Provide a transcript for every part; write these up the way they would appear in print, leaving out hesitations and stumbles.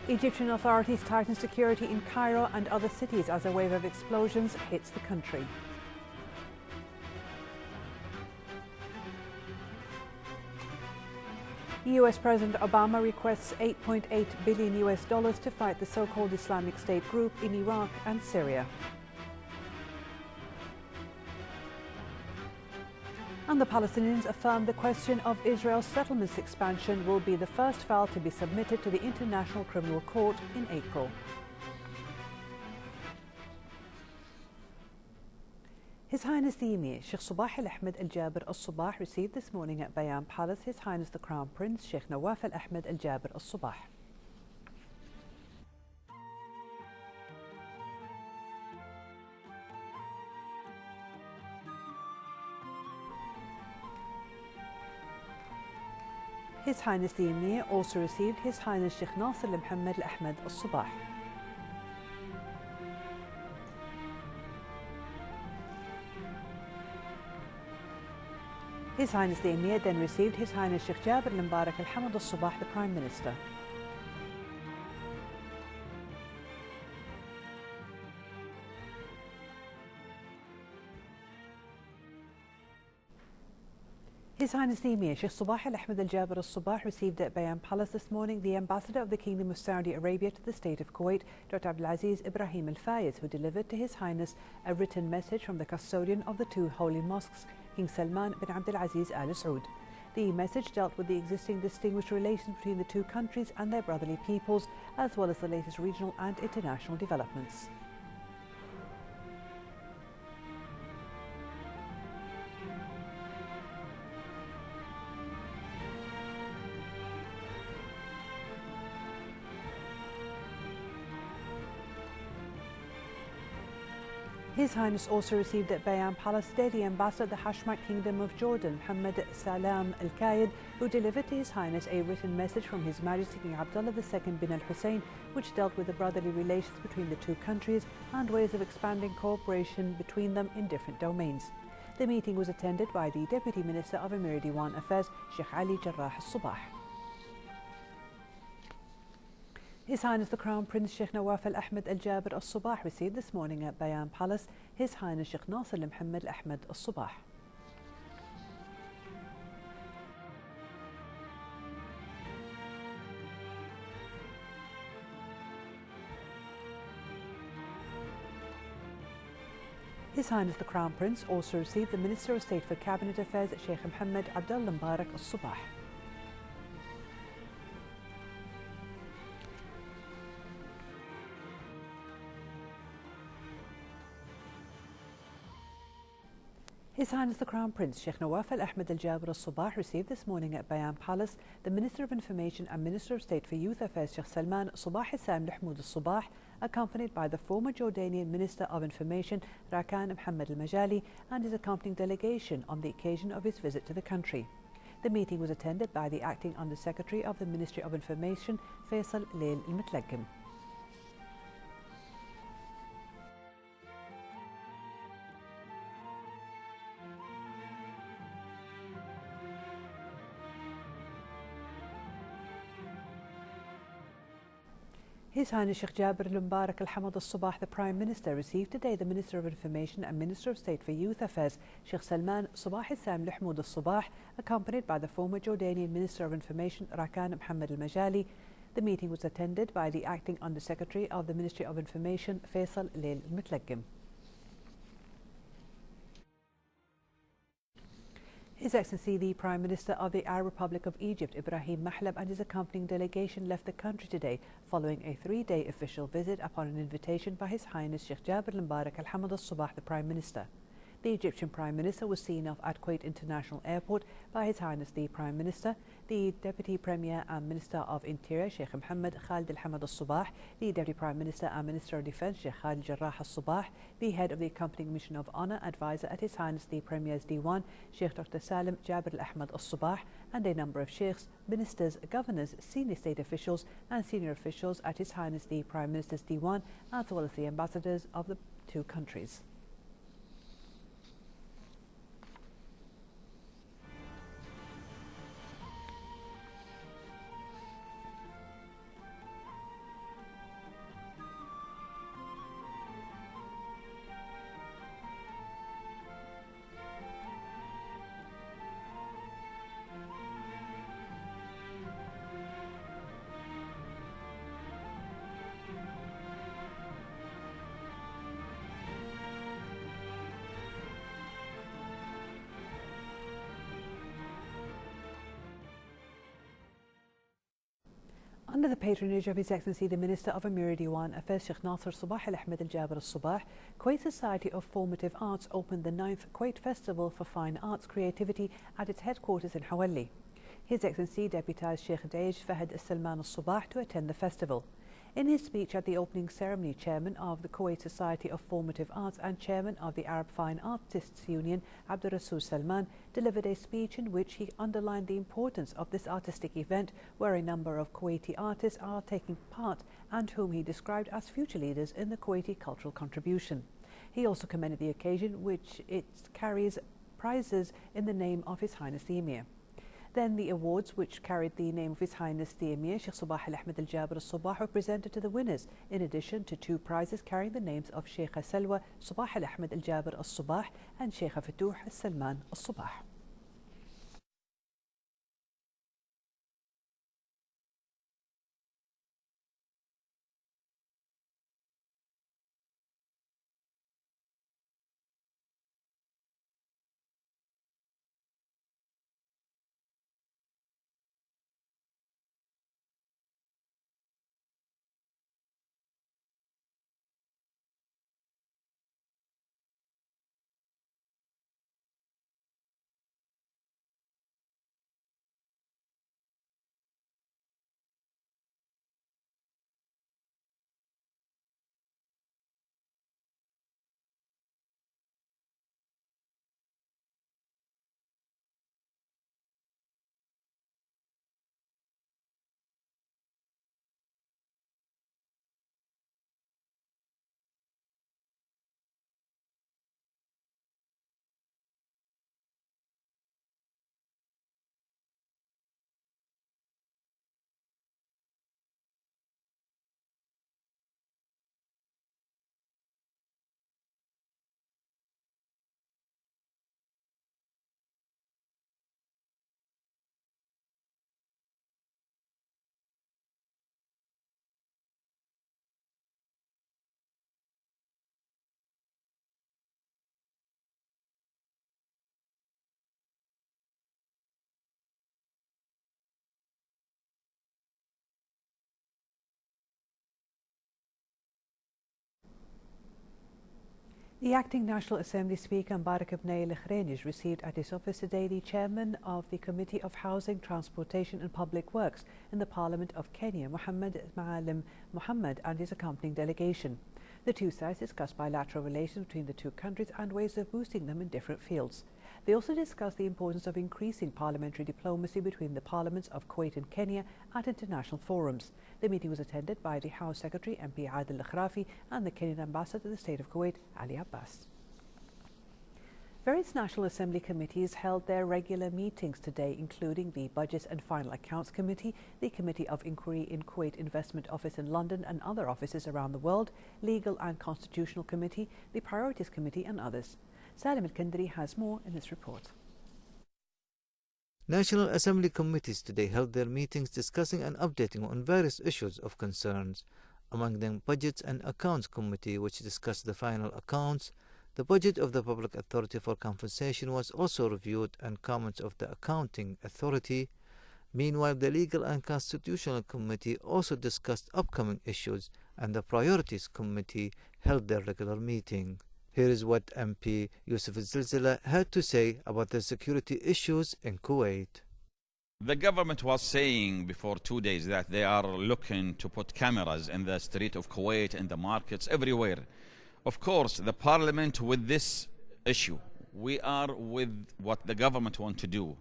Egyptian authorities tighten security in Cairo and other cities as a wave of explosions hits the country. US President Obama requests $8.8 billion to fight the so-called Islamic State group in Iraq and Syria. And the Palestinians affirm the question of Israel's settlements expansion will be the first file to be submitted to the International Criminal Court in April. His Highness the Emir, Sheikh Sabah Al-Ahmed Al-Jaber Al-Sabah, received this morning at Bayan Palace His Highness the Crown Prince, Sheikh Nawaf Al-Ahmed Al-Jaber Al-Sabah. His Highness the Emir also received His Highness Sheikh Nasser Al-Muhammad Al-Ahmed Al-Sabah. His Highness the Emir then received His Highness Sheikh Jaber Al-Mubarak Al-Hamad Al-Sabah, the Prime Minister. His Highness the Emir, Sheikh Sabah Al-Ahmed Al-Jaber Al-Sabah, received at Bayan Palace this morning the Ambassador of the Kingdom of Saudi Arabia to the State of Kuwait, Dr. Abdulaziz Ibrahim Al-Fayez, who delivered to His Highness a written message from the custodian of the two holy mosques, King Salman bin Abdulaziz Al Saud. The message dealt with the existing distinguished relations between the two countries and their brotherly peoples, as well as the latest regional and international developments. His Highness also received at Bayan Palace today the Ambassador of the Hashemite Kingdom of Jordan, Muhammad Salam Al-Qaid, who delivered to His Highness a written message from His Majesty King Abdullah II bin Al-Hussein, which dealt with the brotherly relations between the two countries and ways of expanding cooperation between them in different domains. The meeting was attended by the Deputy Minister of Emir Diwan Affairs, Sheikh Ali Jarrah Al-Sabah. His Highness the Crown Prince Sheikh Nawaf Al-Ahmed Al-Jaber Al-Sabah received this morning at Bayan Palace His Highness Sheikh Nasser Al-Muhammad Al-Ahmed Al-Sabah. His Highness the Crown Prince also received the Minister of State for Cabinet Affairs Sheikh Mohammed Abdullah Mubarak Al-Sabah. His Highness the Crown Prince Sheikh Nawaf Al-Ahmed Al-Jaber Al-Sabah received this morning at Bayan Palace the Minister of Information and Minister of State for Youth Affairs Sheikh Salman Sabah Hassan Mahmoud Al-Sabah, accompanied by the former Jordanian Minister of Information Rakan Mohammed Al-Majali and his accompanying delegation on the occasion of his visit to the country. The meeting was attended by the Acting Under Secretary of the Ministry of Information Faisal Leil Al-Mutlaqim. His Highness Sheikh Jaber Al-Mubarak Al-Hamad Al-Sabah, the Prime Minister, received today the Minister of Information and Minister of State for Youth Affairs, Sheikh Salman Sabah Hassan Mahmoud Al-Sabah, accompanied by the former Jordanian Minister of Information Rakan Mohammed Al-Majali. The meeting was attended by the Acting Under Secretary of the Ministry of Information, Faisal Leil Al-Mutlaqim. His Excellency the Prime Minister of the Arab Republic of Egypt, Ibrahim Mahlab, and his accompanying delegation left the country today following a 3-day official visit upon an invitation by His Highness Sheikh Jaber Al-Mubarak Al-Hamad Al-Sabah, the Prime Minister. The Egyptian Prime Minister was seen off at Kuwait International Airport by His Highness the Prime Minister, the Deputy Premier and Minister of Interior Sheikh Mohammed Khalid Al-Hamad Al-Sabah, the Deputy Prime Minister and Minister of Defence Sheikh Khalid Jarrah Al-Sabah, the Head of the accompanying Mission of Honour Advisor at His Highness the Premier's Diwan Sheikh Dr. Salim Jaber Al-Ahmed Al-Sabah, and a number of sheikhs, ministers, governors, senior state officials and senior officials at His Highness the Prime Minister's Diwan, as well as the ambassadors of the two countries. Under the patronage of His Excellency the Minister of Amir Diwan Affairs Sheikh Nasser Sabah Al Ahmed Al Jaber Al Sabah, Kuwait Society of Formative Arts opened the 9th Kuwait Festival for Fine Arts Creativity at its headquarters in Hawali. His Excellency deputised Sheikh Dej Fahad Al Salman Al Sabah to attend the festival. In his speech at the opening ceremony, Chairman of the Kuwait Society of Formative Arts and Chairman of the Arab Fine Artists Union, Abdul Rasul Salman, delivered a speech in which he underlined the importance of this artistic event where a number of Kuwaiti artists are taking part and whom he described as future leaders in the Kuwaiti cultural contribution. He also commended the occasion which it carries prizes in the name of His Highness the Emir. Then the awards, which carried the name of His Highness the Emir Sheikh Sabah Al Ahmed Al Jaber Al Sabah, were presented to the winners, in addition to 2 prizes carrying the names of Sheikh Salwa Sabah Al Ahmed Al Jaber Al Sabah and Sheikh Fatuh Al Salman Al Sabah. The Acting National Assembly Speaker Mbarak Ibn Al-Khrenij received at his office today the Chairman of the Committee of Housing, Transportation and Public Works in the Parliament of Kenya, Mohammed Maalim Mohammed, and his accompanying delegation. The two sides discussed bilateral relations between the two countries and ways of boosting them in different fields. They also discussed the importance of increasing parliamentary diplomacy between the parliaments of Kuwait and Kenya at international forums. The meeting was attended by the House Secretary MP Adil Al-Khrafi and the Kenyan Ambassador to the State of Kuwait, Ali Abbas. Various National Assembly committees held their regular meetings today, including the Budgets and Final Accounts Committee, the Committee of Inquiry in Kuwait Investment Office in London and other offices around the world, Legal and Constitutional Committee, the Priorities Committee and others. Salim Al-Kandari has more in this report. National Assembly committees today held their meetings discussing and updating on various issues of concerns. Among them, Budgets and Accounts Committee, which discussed the final accounts. The budget of the Public Authority for Compensation was also reviewed and comments of the Accounting Authority. Meanwhile, the Legal and Constitutional Committee also discussed upcoming issues, and the Priorities Committee held their regular meeting. Here is what MP Yusuf Zilzala had to say about the security issues in Kuwait. The government was saying before 2 days that they are looking to put cameras in the street of Kuwait, in the markets, everywhere. Of course, the parliament with this issue, we are with what the government want to do.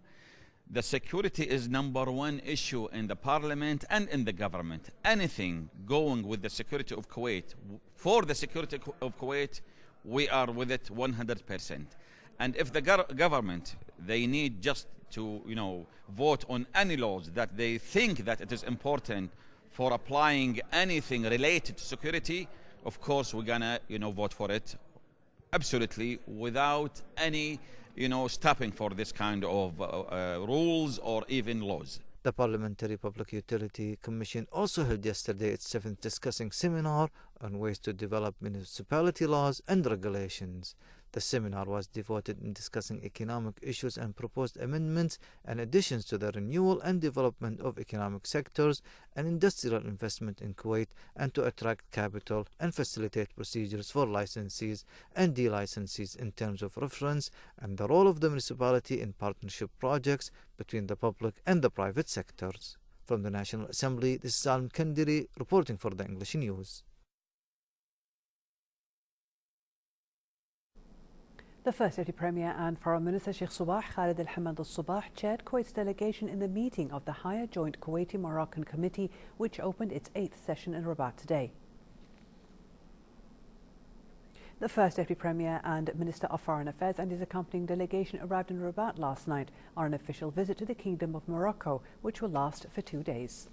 The security is #1 issue in the parliament and in the government. Anything going with the security of Kuwait, for the security of Kuwait, we are with it 100%. And if the government, they need just to, vote on any laws that they think that it is important for applying anything related to security, of course we're gonna, vote for it absolutely without any, stopping for this kind of rules or even laws. The Parliamentary Public Utility Commission also held yesterday its 7th discussing seminar on ways to develop municipality laws and regulations. The seminar was devoted in discussing economic issues and proposed amendments and additions to the renewal and development of economic sectors and industrial investment in Kuwait, and to attract capital and facilitate procedures for licensees and de-licensees in terms of reference, and the role of the municipality in partnership projects between the public and the private sectors. From the National Assembly, this is Salim Kandiri reporting for the English News. The First Deputy Premier and Foreign Minister Sheikh Sabah Khalid Al-Hamad Al-Sabah chaired Kuwait's delegation in the meeting of the Higher Joint Kuwaiti-Moroccan Committee, which opened its 8th session in Rabat today. The First Deputy Premier and Minister of Foreign Affairs and his accompanying delegation arrived in Rabat last night on an official visit to the Kingdom of Morocco, which will last for 2 days.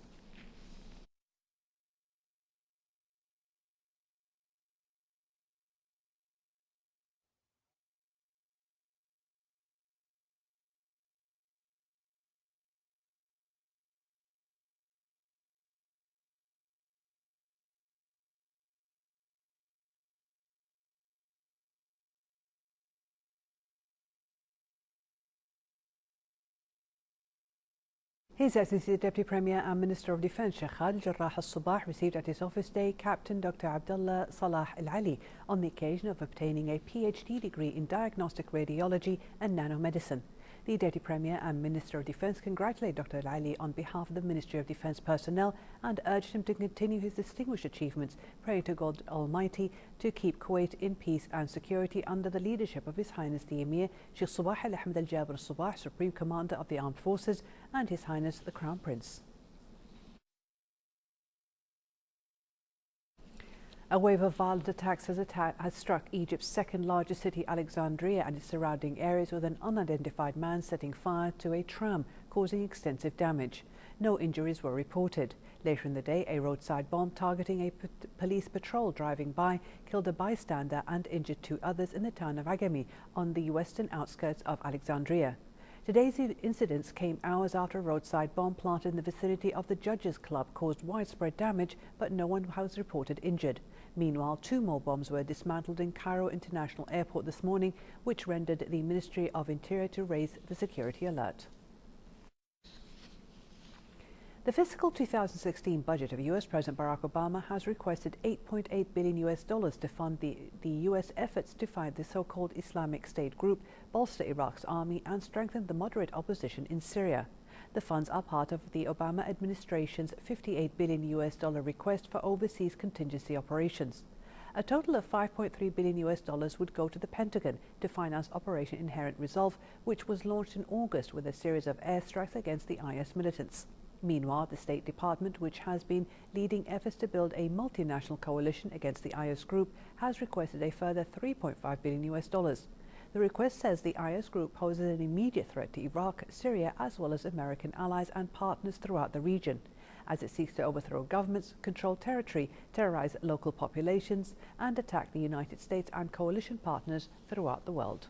His Excellency the Deputy Premier and Minister of Defence Sheikh Khalid Jarrah Al-Sabah received at his office day Captain Dr. Abdullah Salah Al-Ali on the occasion of obtaining a PhD degree in diagnostic radiology and nanomedicine. The Deputy Premier and Minister of Defence congratulated Dr. Al-Ali on behalf of the Ministry of Defence personnel and urged him to continue his distinguished achievements, praying to God Almighty to keep Kuwait in peace and security under the leadership of His Highness the Emir Sheikh Sabah Al-Ahmed Al-Jabr Al-Sabah, Supreme Commander of the Armed Forces, and His Highness the Crown Prince. A wave of violent attacks has struck Egypt's second largest city, Alexandria, and its surrounding areas, with an unidentified man setting fire to a tram, causing extensive damage. No injuries were reported. Later in the day, a roadside bomb targeting a police patrol driving by killed a bystander and injured 2 others in the town of Agami on the western outskirts of Alexandria. Today's incidents came hours after a roadside bomb planted in the vicinity of the Judges Club caused widespread damage, but no one was reported injured. Meanwhile, 2 more bombs were dismantled in Cairo International Airport this morning, which rendered the Ministry of Interior to raise the security alert. The fiscal 2016 budget of US President Barack Obama has requested $8.8 billion to fund the US efforts to fight the so-called Islamic State group, bolster Iraq's army, and strengthen the moderate opposition in Syria. The funds are part of the Obama administration's $58 billion request for overseas contingency operations. A total of $5.3 billion would go to the Pentagon to finance Operation Inherent Resolve, which was launched in August with a series of airstrikes against the IS militants. Meanwhile, the State Department, which has been leading efforts to build a multinational coalition against the IS group, has requested a further $3.5 billion. The request says the IS group poses an immediate threat to Iraq, Syria, as well as American allies and partners throughout the region, as it seeks to overthrow governments, control territory, terrorize local populations, and attack the United States and coalition partners throughout the world.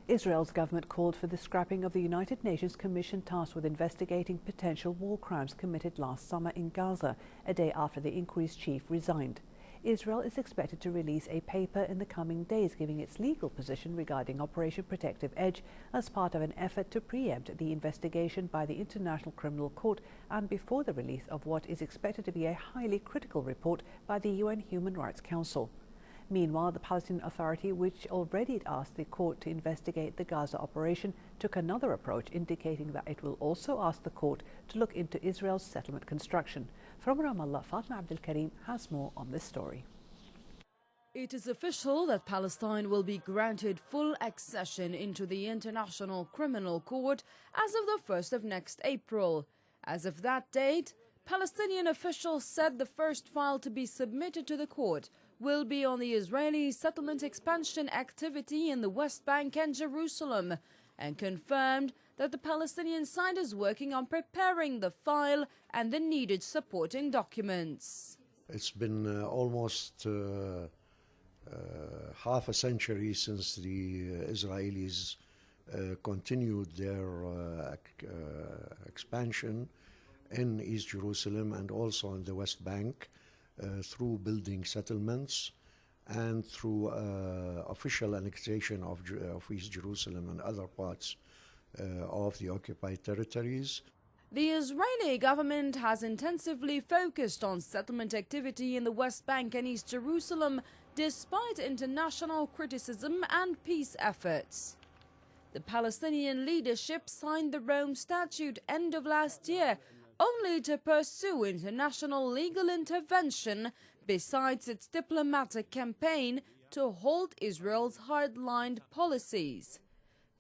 Israel's government called for the scrapping of the United Nations Commission tasked with investigating potential war crimes committed last summer in Gaza, a day after the inquiry's chief resigned. Israel is expected to release a paper in the coming days giving its legal position regarding Operation Protective Edge as part of an effort to preempt the investigation by the International Criminal Court, and before the release of what is expected to be a highly critical report by the UN Human Rights Council. Meanwhile, the Palestinian Authority, which already asked the court to investigate the Gaza operation, took another approach, indicating that it will also ask the court to look into Israel's settlement construction. From Ramallah, Fatma Abdul Karim has more on this story. It is official that Palestine will be granted full accession into the International Criminal Court as of the 1st of next April. As of that date, Palestinian officials said the first file to be submitted to the court will be on the Israeli settlement expansion activity in the West Bank and Jerusalem, and confirmed that the Palestinian side is working on preparing the file and the needed supporting documents. It's been almost half a century since the Israelis continued their expansion in East Jerusalem and also in the West Bank through building settlements. and through official annexation of East Jerusalem and other parts of the occupied territories. The Israeli government has intensively focused on settlement activity in the West Bank and East Jerusalem despite international criticism and peace efforts. The Palestinian leadership signed the Rome Statute end of last year only to pursue international legal intervention besides its diplomatic campaign to halt Israel's hard-lined policies.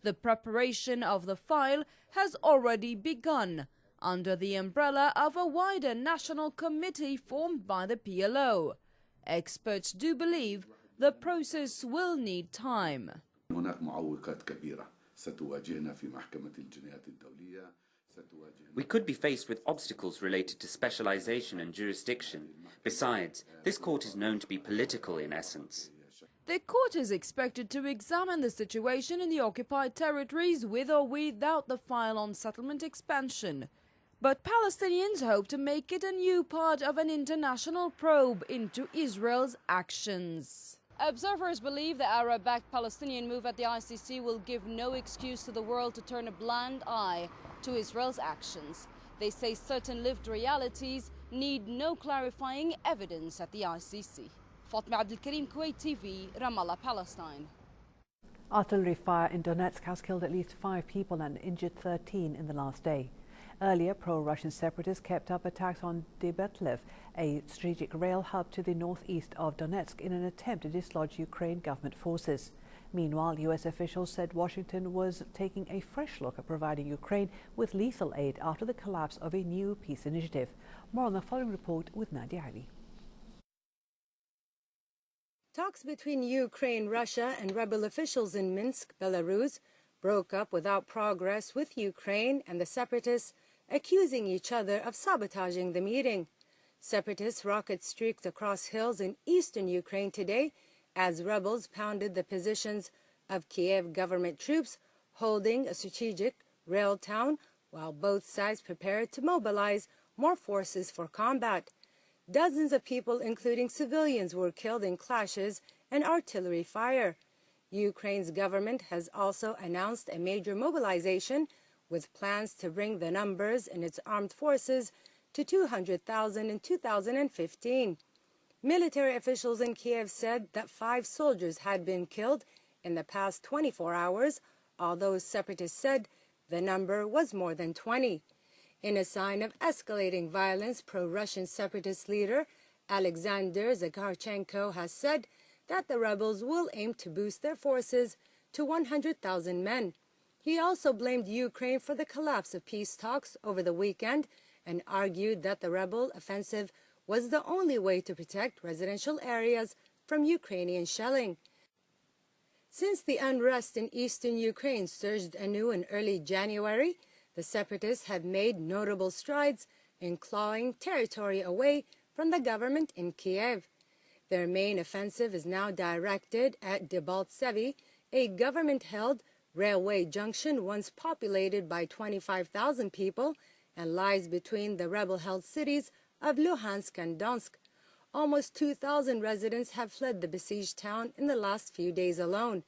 The preparation of the file has already begun under the umbrella of a wider national committee formed by the PLO. Experts do believe the process will need time. We could be faced with obstacles related to specialization and jurisdiction. Besides, this court is known to be political in essence. The court is expected to examine the situation in the occupied territories with or without the file on settlement expansion. But Palestinians hope to make it a new part of an international probe into Israel's actions. Observers believe the Arab-backed Palestinian move at the ICC will give no excuse to the world to turn a blind eye to Israel's actions. They say certain lived realities need no clarifying evidence at the ICC. Fatma Abdel Karim, Kuwait TV, Ramallah, Palestine. Artillery fire in Donetsk has killed at least 5 people and injured 13 in the last day. Earlier, pro-Russian separatists kept up attacks on Debetlev, a strategic rail hub to the northeast of Donetsk, in an attempt to dislodge Ukraine government forces. Meanwhile, U.S. officials said Washington was taking a fresh look at providing Ukraine with lethal aid after the collapse of a new peace initiative. More on the following report with Nadia Ali. Talks between Ukraine, Russia, and rebel officials in Minsk, Belarus, broke up without progress, with Ukraine and the separatists accusing each other of sabotaging the meeting. Separatist rockets streaked across hills in eastern Ukraine today as rebels pounded the positions of Kiev government troops holding a strategic rail town, while both sides prepared to mobilize more forces for combat. Dozens of people, including civilians, were killed in clashes and artillery fire. Ukraine's government has also announced a major mobilization with plans to bring the numbers in its armed forces to 200,000 in 2015. Military officials in Kiev said that 5 soldiers had been killed in the past 24 hours, although separatists said the number was more than 20. In a sign of escalating violence, pro-Russian separatist leader Alexander Zakharchenko has said that the rebels will aim to boost their forces to 100,000 men. He also blamed Ukraine for the collapse of peace talks over the weekend and argued that the rebel offensive was the only way to protect residential areas from Ukrainian shelling. Since the unrest in eastern Ukraine surged anew in early January, the separatists have made notable strides in clawing territory away from the government in Kiev. Their main offensive is now directed at Debaltseve, a government-held railway junction once populated by 25,000 people and lies between the rebel-held cities of Luhansk and Donetsk. Almost 2,000 residents have fled the besieged town in the last few days alone.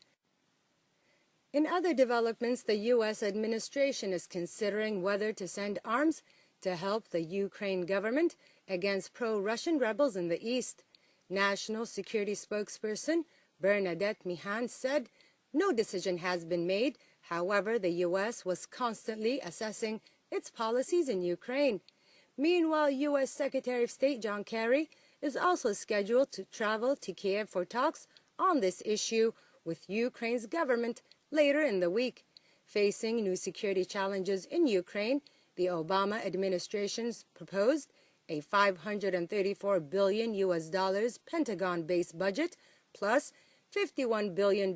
In other developments, the U.S. administration is considering whether to send arms to help the Ukraine government against pro-Russian rebels in the east. National Security spokesperson Bernadette Mihan said no decision has been made. However, the U.S. was constantly assessing its policies in Ukraine. Meanwhile, U.S. Secretary of State John Kerry is also scheduled to travel to Kiev for talks on this issue with Ukraine's government later in the week. Facing new security challenges in Ukraine, the Obama administration's proposed a $534 billion Pentagon-based budget plus $51 billion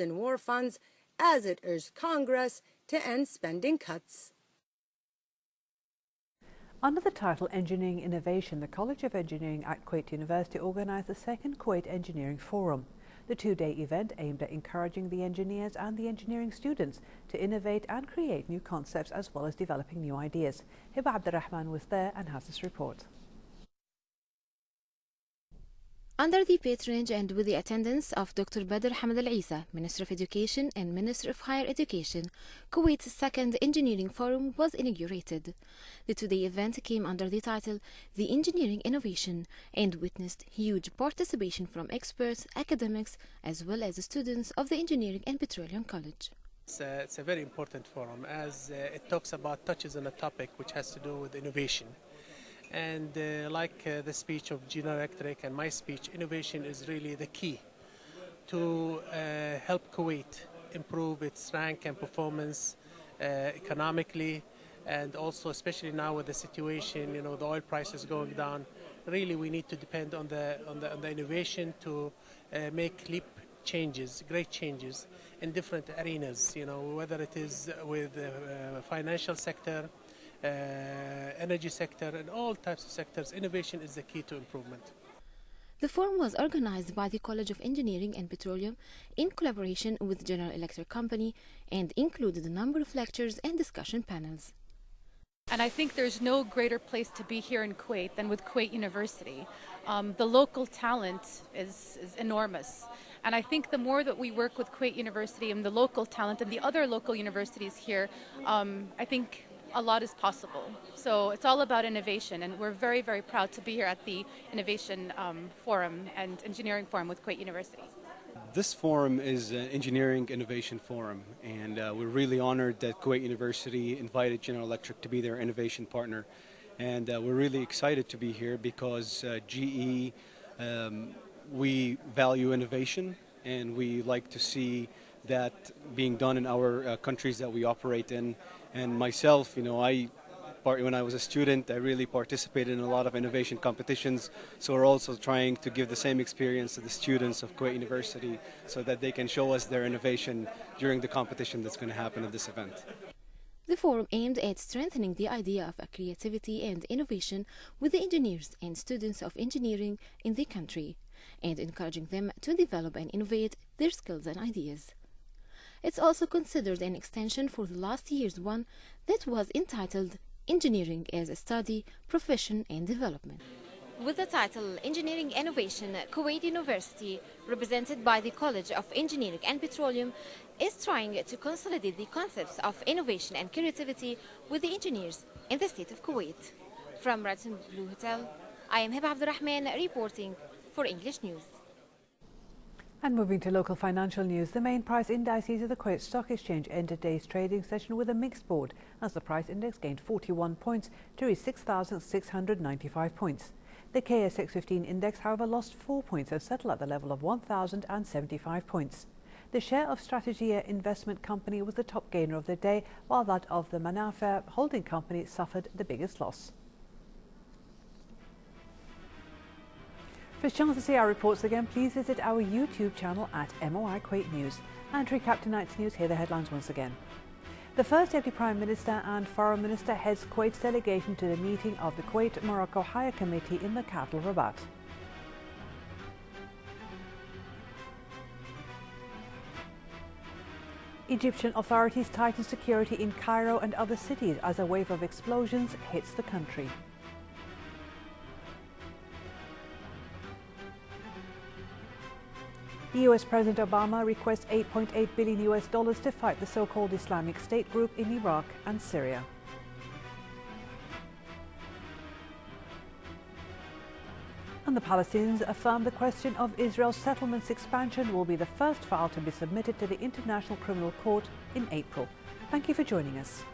in war funds as it urged Congress to end spending cuts. Under the title Engineering Innovation, the College of Engineering at Kuwait University organized the second Kuwait Engineering Forum. The 2-day event aimed at encouraging the engineers and the engineering students to innovate and create new concepts as well as developing new ideas. Hiba Abdurrahman was there and has this report. Under the patronage and with the attendance of Dr. Badr Hamad Al-Isa, Minister of Education and Minister of Higher Education, Kuwait's second engineering forum was inaugurated. The two-day event came under the title The Engineering Innovation and witnessed huge participation from experts, academics, as well as students of the Engineering and Petroleum College. It's a very important forum as it touches on a topic which has to do with innovation. And like the speech of General Electric and my speech, innovation is really the key to help Kuwait improve its rank and performance economically, and also especially now with the situation, the oil prices going down. Really, we need to depend on the innovation to make great changes in different arenas. Whether it is with the financial sector, energy sector, and all types of sectors, innovation is the key to improvement. The forum was organized by the College of Engineering and Petroleum in collaboration with General Electric Company and included a number of lectures and discussion panels. And I think there's no greater place to be here in Kuwait than with Kuwait University. The local talent is enormous. And I think the more that we work with Kuwait University and the local talent and the other local universities here, I think a lot is possible. So it's all about innovation, and we're very, very proud to be here at the Innovation Forum and Engineering Forum with Kuwait University. This forum is an engineering innovation forum, and we're really honored that Kuwait University invited General Electric to be their innovation partner. And we're really excited to be here because GE, we value innovation, and we like to see that being done in our countries that we operate in. And myself, when I was a student, I really participated in a lot of innovation competitions. So we're also trying to give the same experience to the students of Kuwait University so that they can show us their innovation during the competition that's going to happen at this event. The forum aimed at strengthening the idea of creativity and innovation with the engineers and students of engineering in the country, and encouraging them to develop and innovate their skills and ideas. It's also considered an extension for the last year's one that was entitled Engineering as a Study, Profession and Development. With the title Engineering Innovation, Kuwait University, represented by the College of Engineering and Petroleum, is trying to consolidate the concepts of innovation and creativity with the engineers in the state of Kuwait. From Radisson Blue Hotel, I am Hiba Abdurrahman reporting for English News. And moving to local financial news, the main price indices of the Kuwait Stock Exchange ended today's trading session with a mixed board, as the price index gained 41 points to reach 6,695 points. The KSX 15 index, however, lost 4 points and settled at the level of 1,075 points. The share of Strategia Investment Company was the top gainer of the day, while that of the Manafa Holding Company suffered the biggest loss. For a chance to see our reports again, please visit our YouTube channel at MOI Kuwait News. And to recap tonight's news, here are the headlines once again. The First Deputy Prime Minister and Foreign Minister heads Kuwait's delegation to the meeting of the Kuwait-Morocco Higher Committee in the capital Rabat. Egyptian authorities tighten security in Cairo and other cities as a wave of explosions hits the country. US President Obama requests $8.8 billion to fight the so-called Islamic State group in Iraq and Syria. And the Palestinians affirm the question of Israel's settlements expansion will be the first file to be submitted to the International Criminal Court in April. Thank you for joining us.